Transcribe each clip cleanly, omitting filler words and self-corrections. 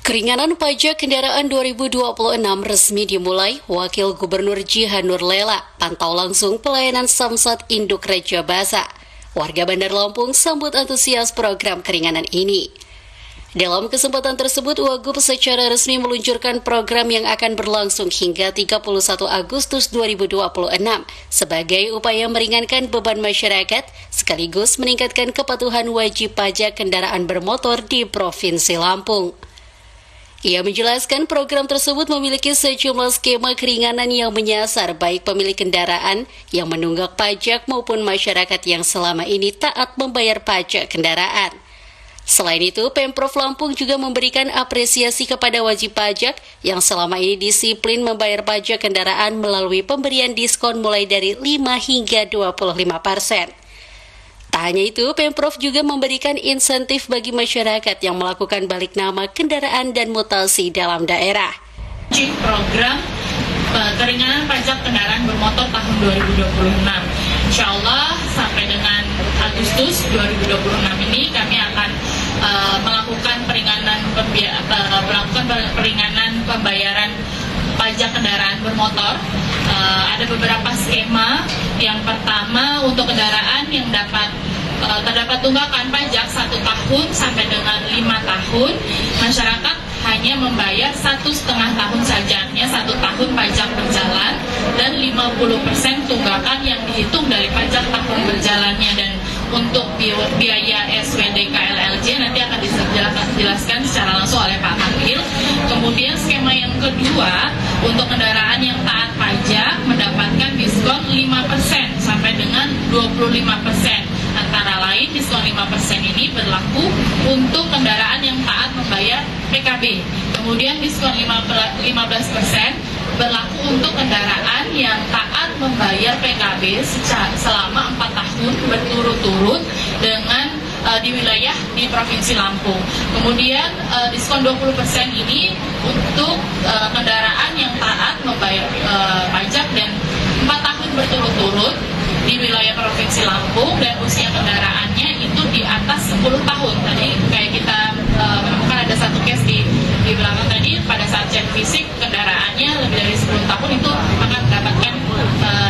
Keringanan pajak kendaraan 2026 resmi dimulai. Wakil Gubernur Jihanur Lela pantau langsung pelayanan Samsat Induk Reja Basa. Warga Bandar Lampung sambut antusias program keringanan ini. Dalam kesempatan tersebut, Wagub secara resmi meluncurkan program yang akan berlangsung hingga 31 Agustus 2026 sebagai upaya meringankan beban masyarakat sekaligus meningkatkan kepatuhan wajib pajak kendaraan bermotor di Provinsi Lampung. Ia menjelaskan program tersebut memiliki sejumlah skema keringanan yang menyasar baik pemilik kendaraan yang menunggak pajak maupun masyarakat yang selama ini taat membayar pajak kendaraan. Selain itu, Pemprov Lampung juga memberikan apresiasi kepada wajib pajak yang selama ini disiplin membayar pajak kendaraan melalui pemberian diskon mulai dari 5 hingga 25%. Tak hanya itu, Pemprov juga memberikan insentif bagi masyarakat yang melakukan balik nama kendaraan dan mutasi dalam daerah. Program keringanan pajak kendaraan bermotor tahun 2026. Insya Allah sampai dengan Agustus 2026 ini kami akan melakukan peringanan pembayaran pajak kendaraan bermotor. Ada beberapa skema. Yang pertama, untuk kendaraan yang terdapat tunggakan pajak 1 tahun sampai dengan 5 tahun, masyarakat hanya membayar 1,5 tahun saja, ya 1 tahun pajak berjalan dan 50% tunggakan yang dihitung dari pajak tahun berjalannya. Dan untuk biaya SWD KLLJ nanti akan dijelaskan secara langsung oleh Pak Manggil. Kemudian skema yang kedua, untuk kendaraan yang taat pajak mendapatkan diskon 5% sampai dengan 25%. Antara lain diskon 5% ini berlaku untuk kendaraan yang taat membayar PKB. Kemudian diskon 15% berlaku untuk kendaraan yang taat membayar PKB selama 4 tahun berturut-turut dengan di wilayah di Provinsi Lampung. Kemudian diskon 20% ini untuk kendaraan yang taat membayar pajak dan 4 tahun berturut-turut di wilayah Provinsi Lampung dan usia kendaraannya itu di atas 10 tahun. Tadi kayak kita menemukan ada satu case di belakang tadi, pada saat cek fisik kendaraannya lebih dari 10 tahun itu akan mendapatkan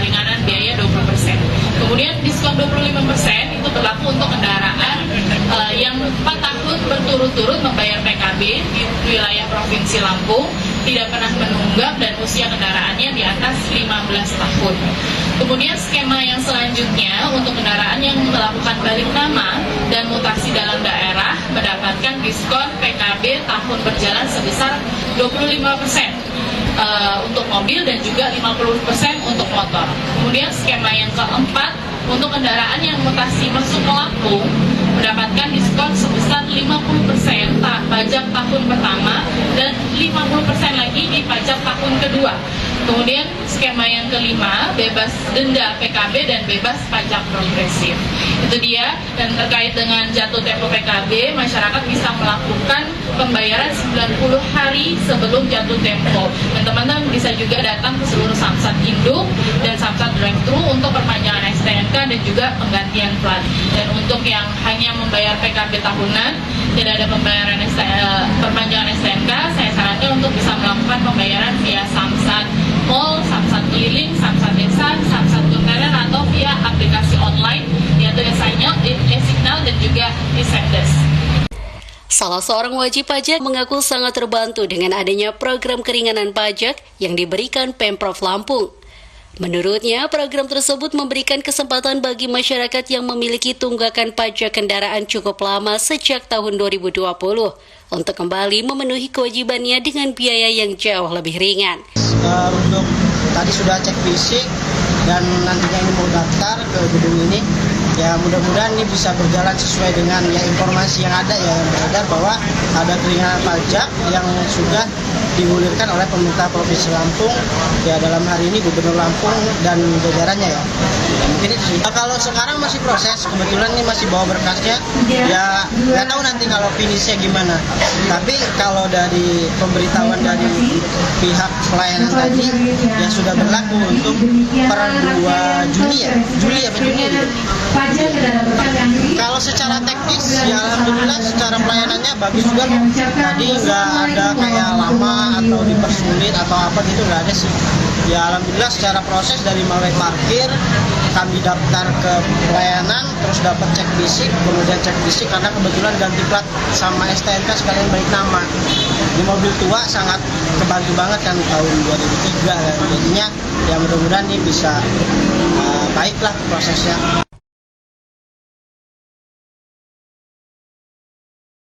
ringanan biaya 20%. Kemudian diskon 25% itu berlaku untuk kendaraan yang 4 tahun berturut-turut membayar PKB di wilayah Provinsi Lampung, tidak pernah menunggak dan usia kendaraannya di atas 15 tahun. Kemudian skema yang selanjutnya untuk kendaraan yang melakukan balik nama dan mutasi dalam daerah mendapatkan diskon PKB tahun berjalan sebesar 25% untuk mobil dan juga 50% untuk motor. Kemudian skema yang keempat, untuk kendaraan yang mutasi masuk ke Lampung mendapatkan diskon sebesar 50% pajak tahun pertama dan 50% lagi di pajak tahun kedua. Kemudian skema yang kelima, bebas denda PKB dan bebas pajak progresif. Itu dia. Dan terkait dengan jatuh tempo PKB, masyarakat bisa melakukan pembayaran 90 hari sebelum jatuh tempo. Dan teman-teman bisa juga datang ke seluruh Samsat Induk dan Samsat Drive-Thru untuk perpanjangan STNK dan juga penggantian plat. Dan untuk yang hanya membayar PKB tahunan, tidak ada pembayaran perpanjangan STNK, saya sarankan untuk bisa melakukan pembayaran via Samsat Mall, Samsat Keliling, Samsat Desa, Samsat Kontainer atau via aplikasi online yaitu e-Signal dan juga e-Sendes. Salah seorang wajib pajak mengaku sangat terbantu dengan adanya program keringanan pajak yang diberikan Pemprov Lampung. Menurutnya, program tersebut memberikan kesempatan bagi masyarakat yang memiliki tunggakan pajak kendaraan cukup lama sejak tahun 2020 untuk kembali memenuhi kewajibannya dengan biaya yang jauh lebih ringan. Untuk tadi sudah cek fisik dan nantinya ini mau daftar ke gedung ini, ya mudah-mudahan ini bisa berjalan sesuai dengan informasi yang ada yang beredar bahwa ada keringanan pajak yang sudah digulirkan oleh pemerintah Provinsi Lampung, ya dalam hari ini Gubernur Lampung dan jajarannya ya. Mungkin itu sih. Kalau sekarang masih proses, kebetulan ini masih bawa berkasnya, ya nggak tahu nanti kalau finishnya gimana. Tapi kalau dari pemberitahuan dari pihak pelayanan tadi, ya sudah berlaku untuk per 2 Juni ya, Juli apa Juni gitu. Kalau Kalau secara teknis ya alhamdulillah secara pelayanannya bagus juga. Tadi nggak ada kayak lama atau dipersulit atau apa gitu, nggak ada sih. Ya alhamdulillah secara proses dari mulai parkir, kami daftar ke pelayanan, terus dapat cek fisik, kemudian cek fisik karena kebetulan ganti plat sama STNK sekalian balik nama. Di mobil tua sangat kebantu banget kan tahun 2003 kan. Jadinya ya mudah-mudahan ini bisa baiklah prosesnya.